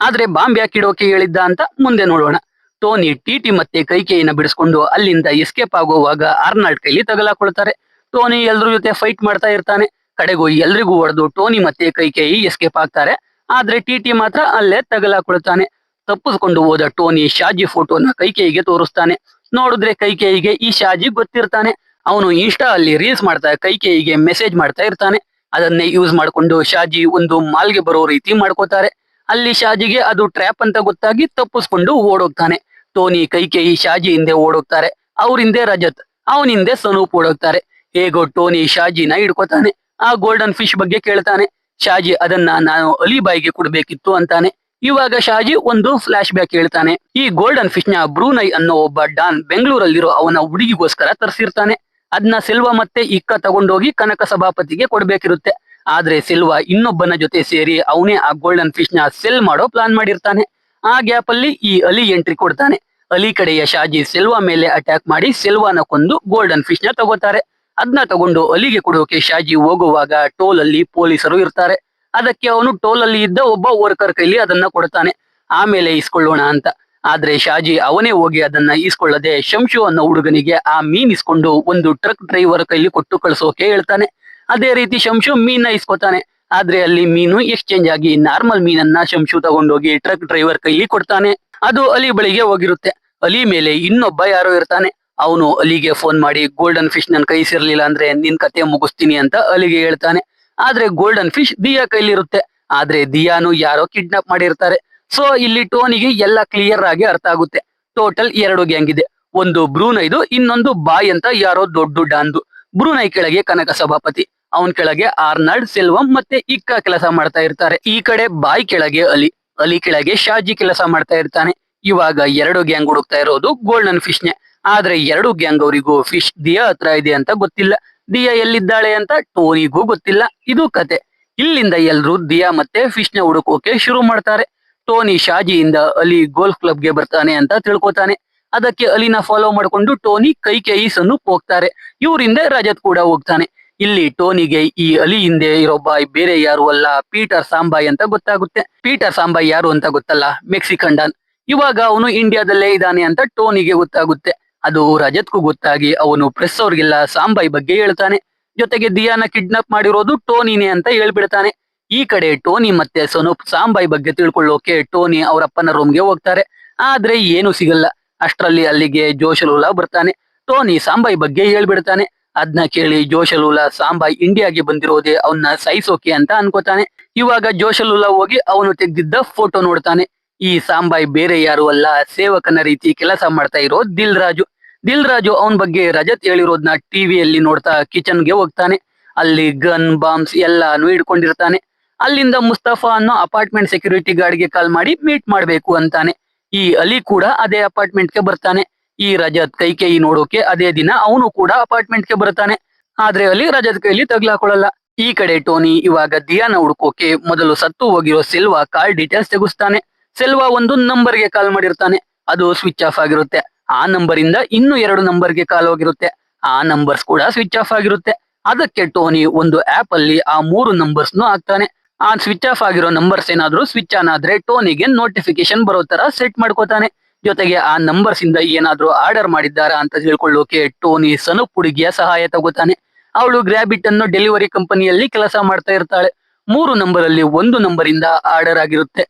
ಆದ್ರೆ ಬಾಂಬ್ ಯಾಕೆ ಇಡೋಕೆ ಹೇಳಿದ್ದ ಅಂತ ಮುಂದೆ ನೋಡೋಣ. ಟೋನಿ TT ಮತ್ತೆ ಕೈಕೇಯಿನ ಬಿಡಿಸ್ಕೊಂಡು ಅಲ್ಲಿಂದ ಎಸ್ಕೇಪ್ ಆಗುವಾಗ ಆರ್ನಾಲ್ಡ್ ಕೈಲಿ ತಗಲಾಕೊಳ್ತಾರೆ. ಟೋನಿ ಎಲ್ರ ಜೊತೆ ಫೈಟ್ ಮಾಡ್ತಾ ಇರ್ತಾನೆ. ಕಡೆಗೂ ಎಲ್ರಿಗೂ ಹೊಡೆದು ಟೋನಿ ಮತ್ತೆ ಕೈಕೇಯಿ ಎಸ್ಕೇಪ್ ಆಗ್ತಾರೆ. ಆದ್ರೆ ಟಿಟಿ ಮಾತ್ರ ಅಲ್ಲೇ ತಗಲಾಕೊಳ್ತಾನೆ. ತಪ್ಪಿಸ್ಕೊಂಡು ಹೋದ ಟೋನಿ ಶಾಜಿ ಫೋಟೋನ ಕೈಕೇಯಿಗೆ ತೋರಿಸ್ತಾನೆ. ನೋಡಿದ್ರೆ ಕೈಕೇಯಿಗೆ ಈ ಶಾಜಿ ಗೊತ್ತಿರ್ತಾನೆ. ಅವನು ಇನ್ಸ್ಟಾ ಅಲ್ಲಿ ರೀಲ್ಸ್ ಮಾಡ್ತಾ ಕೈಕೇಯಿಗೆ ಮೆಸೇಜ್ ಮಾಡ್ತಾ ಇರ್ತಾನೆ. ಅದನ್ನೇ ಯೂಸ್ ಮಾಡ್ಕೊಂಡು ಶಾಜಿ ಒಂದು ಮಾಲ್ಗೆ ಬರೋ ರೀತಿ ಮಾಡ್ಕೋತಾರೆ. ಅಲ್ಲಿ ಶಾಜಿಗೆ ಅದು ಟ್ರ್ಯಾಪ್ ಅಂತ ಗೊತ್ತಾಗಿ ತಪ್ಪಿಸ್ಕೊಂಡು ಓಡೋಗ್ತಾನೆ. ಟೋನಿ ಕೈಕೇಯಿ ಶಾಜಿ ಹಿಂದೆ ಓಡೋಗ್ತಾರೆ. ಅವ್ರ ಹಿಂದೆ ರಜತ್, ಅವನ ಹಿಂದೆ ಸನೂಪ್ ಓಡೋಗ್ತಾರೆ. ಹೇಗೋ ಟೋನಿ ಶಾಜಿನ ಹಿಡ್ಕೋತಾನೆ. ಆ ಗೋಲ್ಡನ್ ಫಿಶ್ ಬಗ್ಗೆ ಕೇಳ್ತಾನೆ. ಶಾಜಿ ಅದನ್ನ ನಾನು ಅಲಿಬಾಯಿಗೆ ಕೊಡ್ಬೇಕಿತ್ತು ಅಂತಾನೆ. ಇವಾಗ ಶಾಜಿ ಒಂದು ಫ್ಲಾಶ್ ಬ್ಯಾಕ್ ಹೇಳ್ತಾನೆ. ಈ ಗೋಲ್ಡನ್ ಫಿಶ್ ನ ಬ್ರೂನೈ ಅನ್ನೋ ಒಬ್ಬ ಡಾನ್ ಬೆಂಗಳೂರಲ್ಲಿರೋ ಅವನ ಹುಡುಗಿಗೋಸ್ಕರ ತರಿಸಿರ್ತಾನೆ. ಅದನ್ನ ಸೆಲ್ವಾ ಮತ್ತೆ ಇಕ್ಕ ತಗೊಂಡೋಗಿ ಕನಕ ಸಭಾಪತಿಗೆ ಕೊಡ್ಬೇಕಿರುತ್ತೆ. ಆದ್ರೆ ಸೆಲ್ವಾ ಇನ್ನೊಬ್ಬನ ಜೊತೆ ಸೇರಿ ಅವನೇ ಆ ಗೋಲ್ಡನ್ ಫಿಶ್ ನ ಸೆಲ್ ಮಾಡೋ ಪ್ಲಾನ್ ಮಾಡಿರ್ತಾನೆ. ಆ ಗ್ಯಾಪ್ ಅಲ್ಲಿ ಈ ಅಲಿ ಎಂಟ್ರಿ ಕೊಡ್ತಾನೆ. ಅಲಿ ಕಡೆಯ ಶಾಜಿ ಸೆಲ್ವಾ ಮೇಲೆ ಅಟ್ಯಾಕ್ ಮಾಡಿ ಸೆಲ್ವಾನ ಕೊಂದು ಗೋಲ್ಡನ್ ಫಿಶ್ ನ ತಗೋತಾರೆ. ಅದನ್ನ ತಗೊಂಡು ಅಲಿಗೆ ಕೊಡೋಕೆ ಶಾಜಿ ಹೋಗುವಾಗ ಟೋಲ್ ಅಲ್ಲಿ ಪೊಲೀಸರು ಇರ್ತಾರೆ. ಅದಕ್ಕೆ ಅವನು ಟೋಲ್ ಅಲ್ಲಿ ಇದ್ದ ಒಬ್ಬ ವರ್ಕರ್ ಕೈಲಿ ಅದನ್ನ ಕೊಡ್ತಾನೆ, ಆಮೇಲೆ ಇಸ್ಕೊಳ್ಳೋಣ ಅಂತ. ಆದ್ರೆ ಶಾಜಿ ಅವನೇ ಹೋಗಿ ಅದನ್ನ ಇಸ್ಕೊಳ್ಳದೆ ಶಂಶು ಅನ್ನೋ ಹುಡುಗನಿಗೆ ಆ ಮೀನ್ ಇಸ್ಕೊಂಡು ಒಂದು ಟ್ರಕ್ ಡ್ರೈವರ್ ಕೈಲಿ ಕೊಟ್ಟು ಕಳ್ಸೋಕೆ ಹೇಳ್ತಾನೆ. ಅದೇ ರೀತಿ ಶಂಶು ಮೀನ್ನ ಇಸ್ಕೊತಾನೆ. ಆದ್ರೆ ಅಲ್ಲಿ ಮೀನು ಎಕ್ಸ್ಚೇಂಜ್ ಆಗಿ ನಾರ್ಮಲ್ ಮೀನನ್ನ ಶಂಶು ತಗೊಂಡೋಗಿ ಟ್ರಕ್ ಡ್ರೈವರ್ ಕೈಲಿ ಕೊಡ್ತಾನೆ. ಅದು ಅಲಿ ಬಳಿಗೆ ಹೋಗಿರುತ್ತೆ. ಅಲಿ ಮೇಲೆ ಇನ್ನೊಬ್ಬ ಯಾರೋ ಇರ್ತಾನೆ. ಅವನು ಅಲಿಗೆ ಫೋನ್ ಮಾಡಿ ಗೋಲ್ಡನ್ ಫಿಶ್ ನನ್ ಕೈ ಸೇರ್ಲಿಲ್ಲ ಅಂದ್ರೆ ನಿನ್ ಕತೆ ಮುಗಿಸ್ತೀನಿ ಅಂತ ಅಲಿಗೆ ಹೇಳ್ತಾನೆ. ಆದ್ರೆ ಗೋಲ್ಡನ್ ಫಿಶ್ ದಿಯಾ ಕೈಲಿರುತ್ತೆ. ಆದ್ರೆ ದಿಯಾನು ಯಾರೋ ಕಿಡ್ನಾಪ್ ಮಾಡಿರ್ತಾರೆ. ಸೊ ಇಲ್ಲಿ ಟೋನಿಗೆ ಎಲ್ಲ ಕ್ಲಿಯರ್ ಆಗಿ ಅರ್ಥ ಆಗುತ್ತೆ. ಟೋಟಲ್ 2 ಗ್ಯಾಂಗ್ ಇದೆ. ಒಂದು ಬ್ರೂನೈದು, ಇನ್ನೊಂದು ಬಾಯ್ ಅಂತ ಯಾರೋ ದೊಡ್ಡ ಡಾನ್ದು. ಬ್ರೂನೈ ಕೆಳಗೆ ಕನಕ ಸಭಾಪತಿ, ಅವನ್ ಕೆಳಗೆ ಆರ್ನಾಲ್ಡ್, ಸೆಲ್ವಂ ಮತ್ತೆ ಇಕ್ಕ ಕೆಲಸ ಮಾಡ್ತಾ ಇರ್ತಾರೆ. ಈ ಕಡೆ ಬಾಯ್ ಕೆಳಗೆ ಅಲಿ, ಅಲಿ ಕೆಳಗೆ ಶಾಜಿ ಕೆಲಸ ಮಾಡ್ತಾ ಇರ್ತಾನೆ. ಇವಾಗ 2 ಗ್ಯಾಂಗ್ ಹುಡುಕ್ತಾ ಇರೋದು ಗೋಲ್ಡನ್ ಫಿಶ್ ನೆ. ಆದ್ರೆ 2 ಗ್ಯಾಂಗ್ ಅವರಿಗೂ ಫಿಶ್ ದಿಯಾ ಹತ್ರ ಇದೆ ಅಂತ ಗೊತ್ತಿಲ್ಲ. ದಿಯಾ ಎಲ್ಲಿದ್ದಾಳೆ ಅಂತ ಟೋನಿಗೂ ಗೊತ್ತಿಲ್ಲ. ಇದು ಕತೆ. ಇಲ್ಲಿಂದ ಎಲ್ರು ದಿಯಾ ಮತ್ತೆ ಫಿಶ್ ನ ಹುಡುಕೋಕೆ ಶುರು ಮಾಡ್ತಾರೆ. ಟೋನಿ ಶಾಜಿಯಿಂದ ಅಲಿ ಗೋಲ್ಫ್ ಕ್ಲಬ್ಗೆ ಬರ್ತಾನೆ ಅಂತ ತಿಳ್ಕೊತಾನೆ. ಅದಕ್ಕೆ ಅಲಿನ ಫಾಲೋ ಮಾಡ್ಕೊಂಡು ಟೋನಿ ಕೈಕೇಯಿ ಸನೂಪ್ ಹೋಗ್ತಾರೆ. ಇವರಿಂದ ರಜತ್ ಕೂಡ ಹೋಗ್ತಾನೆ. ಇಲ್ಲಿ ಟೋನಿಗೆ ಈ ಅಲಿ ಹಿಂದೆ ಇರೋ ಬಾಯ್ ಬೇರೆ ಯಾರು ಅಲ್ಲ, ಪೀಟರ್ ಸಾಂಬಾಯ್ ಅಂತ ಗೊತ್ತಾಗುತ್ತೆ. ಪೀಟರ್ ಸಾಂಬಾಯ್ ಯಾರು ಅಂತ ಗೊತ್ತಲ್ಲ, ಮೆಕ್ಸಿಕನ್ ಡಾನ್. ಇವಾಗ ಅವನು ಇಂಡಿಯಾದಲ್ಲೇ ಇದ್ದಾನೆ ಅಂತ ಟೋನಿಗೆ ಗೊತ್ತಾಗುತ್ತೆ. ಅದು ರಜತ್ಗೂ ಗೊತ್ತಾಗಿ ಅವನು ಪ್ರೆಸ್ ಅವ್ರಿಗೆಲ್ಲ ಸಾಂಬಾಯ್ ಬಗ್ಗೆ ಹೇಳ್ತಾನೆ. ಜೊತೆಗೆ ದಿಯಾನ ಕಿಡ್ನಾಪ್ ಮಾಡಿರೋದು ಟೋನಿನೇ ಅಂತ ಹೇಳ್ಬಿಡ್ತಾನೆ. ಈ ಕಡೆ ಟೋನಿ ಮತ್ತೆ ಸನೂಪ್ ಸಾಂಬಾಯ್ ಬಗ್ಗೆ ತಿಳ್ಕೊಳ್ಳೋಕೆ ಟೋನಿ ಅವರಪ್ಪನ ರೂಮ್ಗೆ ಹೋಗ್ತಾರೆ. ಆದ್ರೆ ಏನು ಸಿಗಲ್ಲ. ಅಷ್ಟ್ರಲ್ಲಿ ಅಲ್ಲಿಗೆ ಜೋಶಲೂಲಾ ಬರ್ತಾನೆ. ಟೋನಿ ಸಾಂಬಾಯ್ ಬಗ್ಗೆ ಹೇಳ್ಬಿಡ್ತಾನೆ. ಅದ್ನ ಕೇಳಿ ಜೋಶಲೂಲಾ ಸಾಂಬಾಯ್ ಇಂಡಿಯಾಗೆ ಬಂದಿರೋದೇ ಅವನ್ನ ಸಾಯಿಸೋಕೆ ಅಂತ ಅನ್ಕೋತಾನೆ. ಇವಾಗ ಜೋಶಲೂಲಾ ಹೋಗಿ ಅವನು ತೆಗ್ದಿದ್ದ ಫೋಟೋ ನೋಡ್ತಾನೆ. ಈ ಸಾಂಬಾಯ್ ಬೇರೆ ಯಾರು ಅಲ್ಲ, ಸೇವಕನ ರೀತಿ ಕೆಲಸ ಮಾಡ್ತಾ ಇರೋ ದಿಲ್ ರಾಜು. ದಿಲ್ ರಾಜು ಅವನ ಬಗ್ಗೆ ರಜತ್ ಹೇಳಿರೋದ್ನ ಟಿವಿಯಲ್ಲಿ ನೋಡ್ತಾ ಕಿಚನ್ಗೆ ಹೋಗ್ತಾನೆ. ಅಲ್ಲಿ ಗನ್ ಬಾಂಬ್ಸ್ ಎಲ್ಲಾನು ಇಟ್ಕೊಂಡಿರ್ತಾನೆ. ಅಲ್ಲಿಂದ ಮುಸ್ತಫಾ ಅನ್ನೋ ಅಪಾರ್ಟ್ಮೆಂಟ್ ಸೆಕ್ಯೂರಿಟಿ ಗಾರ್ಡ್ಗೆ ಕಾಲ್ ಮಾಡಿ ಮೀಟ್ ಮಾಡ್ಬೇಕು ಅಂತಾನೆ. ಈ ಅಲಿ ಕೂಡ ಅದೇ ಅಪಾರ್ಟ್ಮೆಂಟ್ಗೆ ಬರ್ತಾನೆ. ಈ ರಜತ್ ಕೈಕೇಯಿ ನೋಡೋಕೆ ಅದೇ ದಿನ ಅವನು ಕೂಡ ಅಪಾರ್ಟ್ಮೆಂಟ್ಗೆ ಬರ್ತಾನೆ. ಆದ್ರೆ ಅಲ್ಲಿ ರಜತ್ ಕೈಲಿ ತಗ್ಲಾಕೊಳ್ಳಲ್ಲ. ಈ ಕಡೆ ಟೋನಿ ಇವಾಗ ದಿಯಾನ ಹುಡ್ಕೋಕೆ ಮೊದಲು ಸತ್ತು ಹೋಗಿರೋ ಸೆಲ್ವಾ ಕಾಲ್ ಡೀಟೇಲ್ಸ್ ತೆಗಿಸ್ತಾನೆ. ಸೆಲ್ವಾ ಒಂದು ನಂಬರ್ಗೆ ಕಾಲ್ ಮಾಡಿರ್ತಾನೆ. ಅದು ಸ್ವಿಚ್ ಆಫ್ ಆಗಿರುತ್ತೆ. ಆ ನಂಬರ್ ಇಂದ ಇನ್ನು 2 ನಂಬರ್ಗೆ ಕಾಲ್ ಹೋಗಿರುತ್ತೆ. ಆ ನಂಬರ್ಸ್ ಕೂಡ ಸ್ವಿಚ್ ಆಫ್ ಆಗಿರುತ್ತೆ. ಅದಕ್ಕೆ ಟೋನಿ ಒಂದು ಆಪ್ ಅಲ್ಲಿ ಆ 3 ನಂಬರ್ಸ್ನು ಹಾಕ್ತಾನೆ. ಆ ಸ್ವಿಚ್ ಆಫ್ ಆಗಿರೋ ನಂಬರ್ಸ್ ಏನಾದ್ರೂ ಸ್ವಿಚ್ ಆನ್ ಆದ್ರೆ ಟೋನಿಗೆ ನೋಟಿಫಿಕೇಶನ್ ಬರೋ ತರ ಸೆಟ್ ಮಾಡ್ಕೋತಾನೆ. ಜೊತೆಗೆ ಆ ನಂಬರ್ಸ್ ಇಂದ ಏನಾದ್ರೂ ಆರ್ಡರ್ ಮಾಡಿದ್ದಾರಾ ಅಂತ ತಿಳ್ಕೊಳ್ಳೋಕೆ ಟೋನಿ ಸನೂಪ್ ಹುಡುಗಿಯ ಸಹಾಯ ತಗೋತಾನೆ. ಅವಳು ಗ್ರಾಬಿಟ್ ಅನ್ನೋ ಡೆಲಿವರಿ ಕಂಪನಿಯಲ್ಲಿ ಕೆಲಸ ಮಾಡ್ತಾ ಇರ್ತಾಳೆ. 3 ನಂಬರ್ ಅಲ್ಲಿ 1 ನಂಬರ್ ಇಂದ ಆರ್ಡರ್ ಆಗಿರುತ್ತೆ.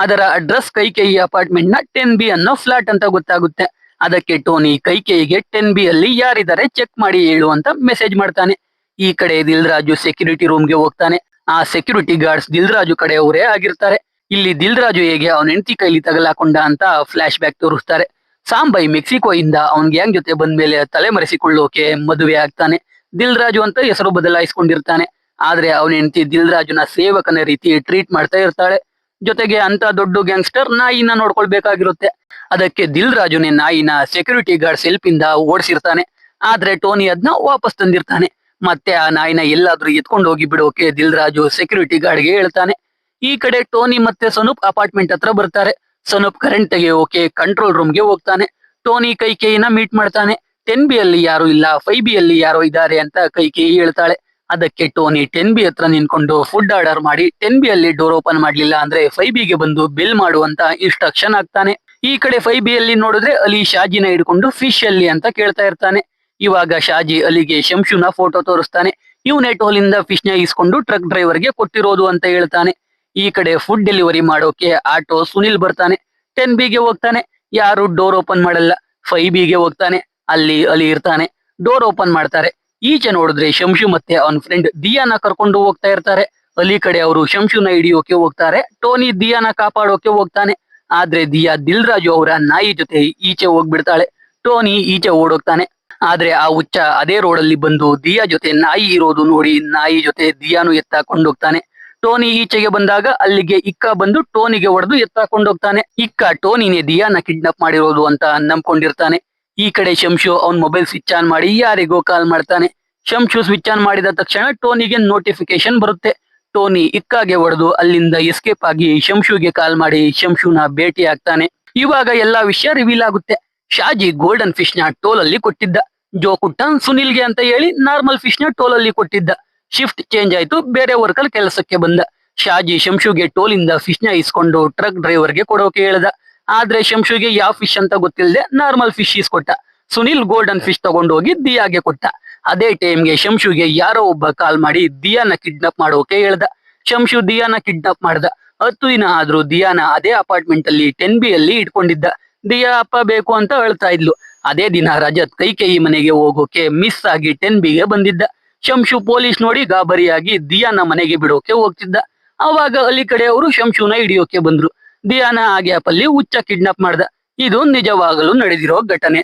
ಅದರ ಅಡ್ರೆಸ್ ಕೈಕೇಯಿ ಅಪಾರ್ಟ್ಮೆಂಟ್ ನ 10B ಅನ್ನೋ ಫ್ಲಾಟ್ ಅಂತ ಗೊತ್ತಾಗುತ್ತೆ. ಅದಕ್ಕೆ ಟೋನಿ ಕೈಕೇಯಿಗೆ 10B ಅಲ್ಲಿ ಯಾರಿದ್ದಾರೆ ಚೆಕ್ ಮಾಡಿ ಹೇಳು ಅಂತ ಮೆಸೇಜ್ ಮಾಡ್ತಾನೆ. ಈ ಕಡೆ ದಿಲ್ ರಾಜು ಸೆಕ್ಯೂರಿಟಿ ರೂಮ್ಗೆ ಹೋಗ್ತಾನೆ. ಆ ಸೆಕ್ಯೂರಿಟಿ ಗಾರ್ಡ್ಸ್ ದಿಲ್ ರಾಜು ಕಡೆಯವರೇ ಆಗಿರ್ತಾರೆ. ಇಲ್ಲಿ ದಿಲ್ ರಾಜು ಹೇಗೆ ಅವನ ಹೆಂಡತಿ ಕೈಲಿ ತಗಲಾಕೊಂಡ ಅಂತ ಫ್ಲಾಶ್ ಬ್ಯಾಕ್ ತೋರಿಸ್ತಾರೆ. ಸಾಂಬಾಯ್ ಮೆಕ್ಸಿಕೋ ಇಂದ ಅವನ್ ಗ್ಯಾಂಗ್ ಜೊತೆ ಬಂದ್ಮೇಲೆ ತಲೆಮರೆಸಿಕೊಳ್ಳೋಕೆ ಮದುವೆ ಆಗ್ತಾನೆ. ದಿಲ್ ರಾಜು ಅಂತ ಹೆಸರು ಬದಲಾಯಿಸ್ಕೊಂಡಿರ್ತಾನೆ. ಆದ್ರೆ ಅವನ ಹೆಂಡತಿ ದಿಲ್ ರಾಜುನ ಸೇವಕನ ರೀತಿ ಟ್ರೀಟ್ ಮಾಡ್ತಾ ಇರ್ತಾಳೆ. ಜೊತೆಗೆ ಅಂತ ದೊಡ್ಡ ಗ್ಯಾಂಗ್ಸ್ಟರ್ ನಾಯಿನ ನೋಡ್ಕೊಳ್ಬೇಕಾಗಿರುತ್ತೆ. ಅದಕ್ಕೆ ದಿಲ್ ರಾಜುನೇ ನಾಯಿನ ಸೆಕ್ಯೂರಿಟಿ ಗಾರ್ಡ್ಸ್ ಹೆಲ್ಪ್ ಇಂದ ಓಡಿಸಿರ್ತಾನೆ. ಆದ್ರೆ ಟೋನಿ ಅದನ್ನ ವಾಪಸ್ ತಂದಿರ್ತಾನೆ. ಮತ್ತೆ ಆ ನಾಯಿನ ಎಲ್ಲಾದ್ರೂ ಎತ್ಕೊಂಡು ಹೋಗಿ ಬಿಡೋಕೆ ದಿಲ್ ರಾಜು ಸೆಕ್ಯೂರಿಟಿ ಗಾರ್ಡ್ಗೆ ಹೇಳ್ತಾನೆ. ಈ ಕಡೆ ಟೋನಿ ಮತ್ತೆ ಸನೂಪ್ ಅಪಾರ್ಟ್ಮೆಂಟ್ ಹತ್ರ ಬರ್ತಾರೆ. ಸನೂಪ್ ಕರೆಂಟ್ ತೆಗೆಯೋಕೆ ಕಂಟ್ರೋಲ್ ರೂಮ್ಗೆ ಹೋಗ್ತಾನೆ. ಟೋನಿ ಕೈಕೇಯಿನ ಮೀಟ್ ಮಾಡ್ತಾನೆ. 10B ಅಲ್ಲಿ ಯಾರು ಇಲ್ಲ, 5B ಅಲ್ಲಿ ಯಾರೋ ಇದ್ದಾರೆ ಅಂತ ಕೈಕೇಯಿ ಹೇಳ್ತಾಳೆ. ಅದಕ್ಕೆ ಟೋನಿ 10B ಹತ್ರ ನಿಂತ್ಕೊಂಡು ಫುಡ್ ಆರ್ಡರ್ ಮಾಡಿ 10B ಅಲ್ಲಿ ಡೋರ್ ಓಪನ್ ಮಾಡ್ಲಿಲ್ಲ ಅಂದ್ರೆ 5Bಗೆ ಬಂದು ಬಿಲ್ ಮಾಡುವಂತ ಇನ್ಸ್ಟ್ರಕ್ಷನ್ ಆಗ್ತಾನೆ. ಈ ಕಡೆ 5B ಅಲ್ಲಿ ನೋಡಿದ್ರೆ ಅಲಿ ಶಾಜಿನ ಹಿಡ್ಕೊಂಡು ಫಿಶ್ ಅಲ್ಲಿ ಅಂತ ಕೇಳ್ತಾ ಇರ್ತಾನೆ. ಇವಾಗ ಶಾಜಿ ಅಲಿಗೆ ಶಂಶುನ ಫೋಟೋ ತೋರಿಸ್ತಾನೆ. ಇವನೇ ಟೋಲಿಂದ ಫಿಶ್ ನ ಇಸ್ಕೊಂಡು ಟ್ರಕ್ ಡ್ರೈವರ್ಗೆ ಕೊಟ್ಟಿರೋದು ಅಂತ ಹೇಳ್ತಾನೆ. ಈ ಕಡೆ ಫುಡ್ ಡೆಲಿವರಿ ಮಾಡೋಕೆ ಆಟೋ ಸುನಿಲ್ ಬರ್ತಾನೆ. 10B ಗೆ ಹೋಗ್ತಾನೆ. ಯಾರು ಡೋರ್ ಓಪನ್ ಮಾಡಲ್ಲ. 5B ಗೆ ಹೋಗ್ತಾನೆ. ಅಲ್ಲಿ ಅಲಿ ಇರ್ತಾನೆ. ಡೋರ್ ಓಪನ್ ಮಾಡ್ತಾರೆ. ಈಚೆ ನೋಡಿದ್ರೆ ಶಂಶು ಮತ್ತೆ ಅವನ್ ಫ್ರೆಂಡ್ ದಿಯಾನ ಕರ್ಕೊಂಡು ಹೋಗ್ತಾ ಇರ್ತಾರೆ. ಅಲಿ ಕಡೆ ಅವರು ಶಂಶುನ ಹಿಡಿಯೋಕೆ ಹೋಗ್ತಾರೆ. ಟೋನಿ ದಿಯಾನ ಕಾಪಾಡೋಕೆ ಹೋಗ್ತಾನೆ. ಆದ್ರೆ ದಿಯಾ ದಿಲ್ ರಾಜು ಅವರ ನಾಯಿ ಜೊತೆ ಈಚೆ ಹೋಗ್ಬಿಡ್ತಾಳೆ. ಟೋನಿ ಈಚೆ ಓಡೋಗ್ತಾನೆ. ಆದ್ರೆ ಆ ಹುಚ್ಚ ಅದೇ ರೋಡಲ್ಲಿ ಬಂದು ದಿಯಾ ಜೊತೆ ನಾಯಿ ಇರೋದು ನೋಡಿ ನಾಯಿ ಜೊತೆ ದಿಯಾನು ಎತ್ತಾಕೊಂಡೋಗ್ತಾನೆ. ಟೋನಿ ಈಚೆಗೆ ಬಂದಾಗ ಅಲ್ಲಿಗೆ ಇಕ್ಕ ಬಂದು ಟೋನಿಗೆ ಹೊಡೆದು ಎತ್ತಾಕೊಂಡೋಗ್ತಾನೆ. ಇಕ್ಕ ಟೋನಿನೇ ದಿಯಾನ ಕಿಡ್ನಾಪ್ ಮಾಡಿರೋದು ಅಂತ ನಂಬ್ಕೊಂಡಿರ್ತಾನೆ. ಈ ಕಡೆ ಶಂಶು ಅವನ್ ಮೊಬೈಲ್ ಸ್ವಿಚ್ ಆನ್ ಮಾಡಿ ಯಾರಿಗೋ ಕಾಲ್ ಮಾಡ್ತಾನೆ. ಶಂಶು ಸ್ವಿಚ್ ಆನ್ ಮಾಡಿದ ತಕ್ಷಣ ಟೋನಿಗೆ ನೋಟಿಫಿಕೇಶನ್ ಬರುತ್ತೆ. ಟೋನಿ ಇಕ್ಕಾಗೆ ಹೊಡೆದು ಅಲ್ಲಿಂದ ಎಸ್ಕೇಪ್ ಆಗಿ ಶಂಶುಗೆ ಕಾಲ್ ಮಾಡಿ ಶಂಶುನ ಭೇಟಿ ಆಗ್ತಾನೆ. ಇವಾಗ ಎಲ್ಲಾ ವಿಷಯ ರಿವೀಲ್ ಆಗುತ್ತೆ. ಶಾಜಿ ಗೋಲ್ಡನ್ ಫಿಶ್ ನ ಟೋಲ್ ಅಲ್ಲಿ ಕೊಟ್ಟಿದ್ದ. ಜೋ ಕುಟ್ಟನ್ ಸುನಿಲ್ಗೆ ಅಂತ ಹೇಳಿ ನಾರ್ಮಲ್ ಫಿಶ್ ನ ಟೋಲ್ ಅಲ್ಲಿ ಕೊಟ್ಟಿದ್ದ. ಶಿಫ್ಟ್ ಚೇಂಜ್ ಆಯ್ತು. ಬೇರೆ ವರ್ಕಲ್ ಕೆಲಸಕ್ಕೆ ಬಂದ. ಶಾಜಿ ಶಂಶುಗೆ ಟೋಲಿಂದ ಫಿಶ್ ನ ಇಸ್ಕೊಂಡು ಟ್ರಕ್ ಡ್ರೈವರ್ಗೆ ಕೊಡೋಕೆ ಹೇಳ್ದ. ಆದ್ರೆ ಶಂಶುಗೆ ಯಾವ ಫಿಶ್ ಅಂತ ಗೊತ್ತಿಲ್ಲದೆ ನಾರ್ಮಲ್ ಫಿಶ್ ಇಸ್ಕೊಟ್ಟ. ಸುನಿಲ್ ಗೋಲ್ಡನ್ ಫಿಶ್ ತಗೊಂಡೋಗಿ ದಿಯಾಗೆ ಕೊಟ್ಟ. ಅದೇ ಟೈಮ್ಗೆ ಶಂಶುಗೆ ಯಾರೋ ಒಬ್ಬ ಕಾಲ್ ಮಾಡಿ ದಿಯಾನ ಕಿಡ್ನಾಪ್ ಮಾಡೋಕೆ ಹೇಳ್ದ. ಶಂಶು ದಿಯಾನ ಕಿಡ್ನಾಪ್ ಮಾಡ್ದ. 10 ದಿನ ಆದ್ರೂ ದಿಯಾನ ಅದೇ ಅಪಾರ್ಟ್ಮೆಂಟ್ ಅಲ್ಲಿ 10B ಅಲ್ಲಿ ಇಟ್ಕೊಂಡಿದ್ದ. ದಿಯಾ ಅಪ್ಪ ಬೇಕು ಅಂತ ಹೇಳ್ತಾ ಇದ್ಲು. ಅದೇ ದಿನ ರಜತ್ ಕೈಕೇಯಿ ಮನೆಗೆ ಹೋಗೋಕೆ ಮಿಸ್ ಆಗಿ 10B ಗೆ ಬಂದಿದ್ದ. ಶಂಶು ಪೊಲೀಸ್ ನೋಡಿ ಗಾಬರಿಯಾಗಿ ದಿಯಾನ ಮನೆಗೆ ಬಿಡೋಕೆ ಹೋಗ್ತಿದ್ದ. ಅವಾಗ ಅಲ್ಲಿ ಕಡೆಯವರು ಶಂಶುನ ಹಿಡಿಯೋಕೆ ಬಂದ್ರು. ದಿಯಾನ ಆ ಗ್ಯಾಪ್ ಅಲ್ಲಿ ಹುಚ್ಚ ಕಿಡ್ನಾಪ್ ಮಾಡ್ದ. ಇದು ನಿಜವಾಗಲೂ ನಡೆದಿರೋ ಘಟನೆ.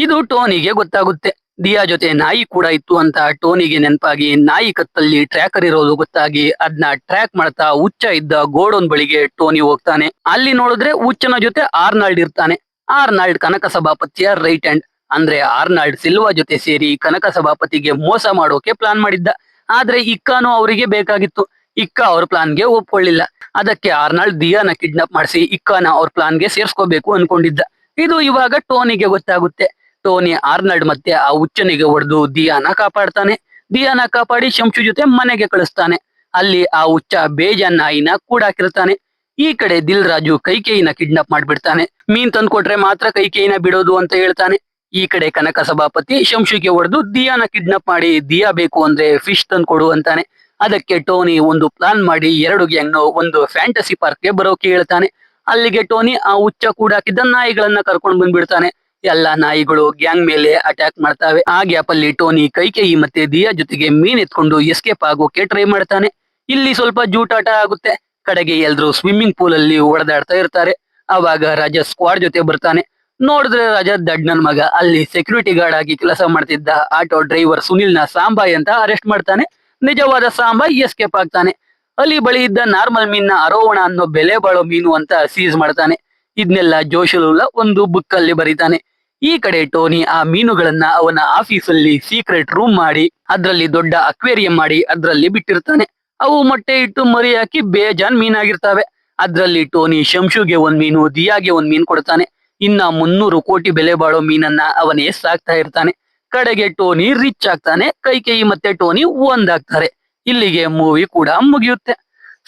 ಇದು ಟೋನಿಗೆ ಗೊತ್ತಾಗುತ್ತೆ. ದಿಯಾ ಜೊತೆ ನಾಯಿ ಕೂಡ ಇತ್ತು ಅಂತ ಟೋನಿಗೆ ನೆನಪಾಗಿ ನಾಯಿ ಕತ್ತಲ್ಲಿ ಟ್ರ್ಯಾಕರ್ ಇರೋದು ಗೊತ್ತಾಗಿ ಅದನ್ನ ಟ್ರ್ಯಾಕ್ ಮಾಡ್ತಾ ಹುಚ್ಚ ಇದ್ದ ಗೋಡೌನ್ ಬಳಿಗೆ ಟೋನಿ ಹೋಗ್ತಾನೆ. ಅಲ್ಲಿ ನೋಡಿದ್ರೆ ಹುಚ್ಚನ ಜೊತೆ ಆರ್ನಾಲ್ಡ್ ಇರ್ತಾನೆ. ಆರ್ನಾಲ್ಡ್ ಕನಕ ಸಭಾಪತಿಯ ರೈಟ್ ಹ್ಯಾಂಡ್. ಅಂದ್ರೆ ಆರ್ನಾಲ್ಡ್ ಸಿಲ್ವಾ ಜೊತೆ ಸೇರಿ ಕನಕ ಸಭಾಪತಿಗೆ ಮೋಸ ಮಾಡೋಕೆ ಪ್ಲಾನ್ ಮಾಡಿದ್ದ. ಆದ್ರೆ ಇಕ್ಕಾನು ಅವರಿಗೆ ಬೇಕಾಗಿತ್ತು. ಇಕ್ಕ ಅವ್ರ ಪ್ಲಾನ್ಗೆ ಒಪ್ಕೊಳ್ಳಿಲ್ಲ. ಅದಕ್ಕೆ ಆರ್ನಾಲ್ಡ್ ದಿಯಾನ ಕಿಡ್ನಾಪ್ ಮಾಡಿಸಿ ಇಕ್ಕಾನ ಅವ್ರ ಪ್ಲಾನ್ಗೆ ಸೇರ್ಸ್ಕೋಬೇಕು ಅನ್ಕೊಂಡಿದ್ದ. ಇದು ಇವಾಗ ಟೋನಿಗೆ ಗೊತ್ತಾಗುತ್ತೆ. ಟೋನಿ ಆರ್ನಾಲ್ಡ್ ಮತ್ತೆ ಆ ಹುಚ್ಚನಿಗೆ ಹೊಡೆದು ದಿಯಾನ ಕಾಪಾಡ್ತಾನೆ. ದಿಯಾನ ಕಾಪಾಡಿ ಶಂಶು ಜೊತೆ ಮನೆಗೆ ಕಳಿಸ್ತಾನೆ. ಅಲ್ಲಿ ಆ ಹುಚ್ಚ ಬೇಜಾನ್ ನಾಯಿನ ಕೂಡಾಕಿರ್ತಾನೆ. ಈ ಕಡೆ ದಿಲ್ ರಾಜು ಕೈಕೇಯಿನ ಕಿಡ್ನಾಪ್ ಮಾಡ್ಬಿಡ್ತಾನೆ. ಮೀನ್ ತಂದ್ಕೊಟ್ರೆ ಮಾತ್ರ ಕೈಕೇಯಿನ ಬಿಡೋದು ಅಂತ ಹೇಳ್ತಾನೆ. ಈ ಕಡೆ ಕನಕ ಸಭಾಪತಿ ಶಂಶುಗೆ ಹೊಡೆದು ದಿಯಾನ ಕಿಡ್ನಾಪ್ ಮಾಡಿ ದಿಯಾ ಬೇಕು ಅಂದ್ರೆ ಫಿಶ್ ತಂದ್ಕೊಡು ಅಂತಾನೆ. ಅದಕ್ಕೆ ಟೋನಿ ಒಂದು ಪ್ಲಾನ್ ಮಾಡಿ 2 ಗ್ಯಾಂಗ್ ಒಂದು ಫ್ಯಾಂಟಸಿ ಪಾರ್ಕ್ಗೆ ಬರೋಕೆ ಹೇಳ್ತಾನೆ. ಅಲ್ಲಿಗೆ ಟೋನಿ ಆ ಹುಚ್ಚ ಕೂಡಾಕಿದ್ದ ನಾಯಿಗಳನ್ನ ಕರ್ಕೊಂಡು ಬಂದ್ಬಿಡ್ತಾನೆ. ಎಲ್ಲಾ ನಾಯಿಗಳು ಗ್ಯಾಂಗ್ ಮೇಲೆ ಅಟ್ಯಾಕ್ ಮಾಡ್ತಾವೆ. ಆ ಗ್ಯಾಪ್ ಅಲ್ಲಿ ಟೋನಿ ಕೈಕೇಯಿ ಮತ್ತೆ ದಿಯಾ ಜೊತೆಗೆ ಮೀನ್ ಎತ್ಕೊಂಡು ಎಸ್ಕೇಪ್ ಆಗೋಕೆ ಟ್ರೈ ಮಾಡ್ತಾನೆ. ಇಲ್ಲಿ ಸ್ವಲ್ಪ ಜೂಟಾಟ ಆಗುತ್ತೆ. ಕಡೆಗೆ ಎಲ್ರು ಸ್ವಿಮ್ಮಿಂಗ್ ಪೂಲ್ ಅಲ್ಲಿ ಓಡಾಡ್ತಾ ಇರ್ತಾರೆ. ಅವಾಗ ರಾಜ ಸ್ಕ್ವಾಡ್ ಜೊತೆ ಬರ್ತಾನೆ. ನೋಡಿದ್ರೆ ರಾಜ ದಡ್ಡನ್ ಮಗ ಅಲ್ಲಿ ಸೆಕ್ಯೂರಿಟಿ ಗಾರ್ಡ್ ಆಗಿ ಕೆಲಸ ಮಾಡ್ತಿದ್ದ ಆಟೋ ಡ್ರೈವರ್ ಸುನಿಲ್ನ ಸಾಂಬಾಯ್ ಅಂತ ಅರೆಸ್ಟ್ ಮಾಡ್ತಾನೆ. ನಿಜವಾದ ಸಾಂಬಾಯ್ ಎಸ್ಕೇಪ್ ಆಗ್ತಾನೆ. ಅಲ್ಲಿ ಬಳಿ ಇದ್ದ ನಾರ್ಮಲ್ ಮೀನ್ನ ಅರೋವಣ ಅನ್ನೋ ಬೆಲೆ ಬಾಳೋ ಮೀನು ಅಂತ ಸೀಸ್ ಮಾಡ್ತಾನೆ. ಇದನ್ನೆಲ್ಲ ಜೋಶುಲುಲ್ಲಾ ಒಂದು ಬುಕ್ ಅಲ್ಲಿ ಬರೀತಾನೆ. ಈ ಕಡೆ ಟೋನಿ ಆ ಮೀನುಗಳನ್ನ ಅವನ ಆಫೀಸಲ್ಲಿ ಸೀಕ್ರೆಟ್ ರೂಮ್ ಮಾಡಿ ಅದ್ರಲ್ಲಿ ದೊಡ್ಡ ಅಕ್ವೇರಿಯಂ ಮಾಡಿ ಅದ್ರಲ್ಲಿ ಬಿಟ್ಟಿರ್ತಾನೆ. ಅವು ಮೊಟ್ಟೆ ಇಟ್ಟು ಮರಿ ಹಾಕಿ ಬೇಜಾನ್ ಮೀನಾಗಿರ್ತಾವೆ. ಅದ್ರಲ್ಲಿ ಟೋನಿ ಶಂಶುಗೆ 1 ಮೀನು ದಿಯಾಗೆ 1 ಮೀನ್ ಕೊಡ್ತಾನೆ. ಇನ್ನ 300 ಕೋಟಿ ಬೆಲೆ ಬಾಳೋ ಮೀನನ್ನ ಅವನೇ ಸಾಕ್ತಾ ಇರ್ತಾನೆ. ಕಡೆಗೆ ಟೋನಿ ರಿಚ್ ಆಗ್ತಾನೆ. ಕೈಕೇಯಿ ಮತ್ತೆ ಟೋನಿ ಒಂದಾಗ್ತಾರೆ. ಇಲ್ಲಿಗೆ ಮೂವಿ ಕೂಡ ಮುಗಿಯುತ್ತೆ.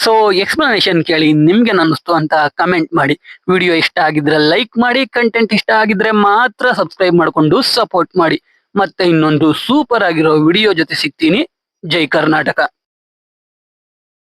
ಸೊ ಎಕ್ಸ್ಪ್ಲನೇಷನ್ ಕೇಳಿ ನಿಮ್ಗೆ ಅನ್ನಿಸ್ತು ಅಂತ ಕಮೆಂಟ್ ಮಾಡಿ. ವಿಡಿಯೋ ಇಷ್ಟ ಆಗಿದ್ರೆ ಲೈಕ್ ಮಾಡಿ. ಕಂಟೆಂಟ್ ಇಷ್ಟ ಆಗಿದ್ರೆ ಮಾತ್ರ ಸಬ್ಸ್ಕ್ರೈಬ್ ಮಾಡ್ಕೊಂಡು ಸಪೋರ್ಟ್ ಮಾಡಿ. ಮತ್ತೆ ಇನ್ನೊಂದು ಸೂಪರ್ ಆಗಿರೋ ವಿಡಿಯೋ ಜೊತೆ ಸಿಗ್ತೀನಿ. ಜೈ ಕರ್ನಾಟಕ.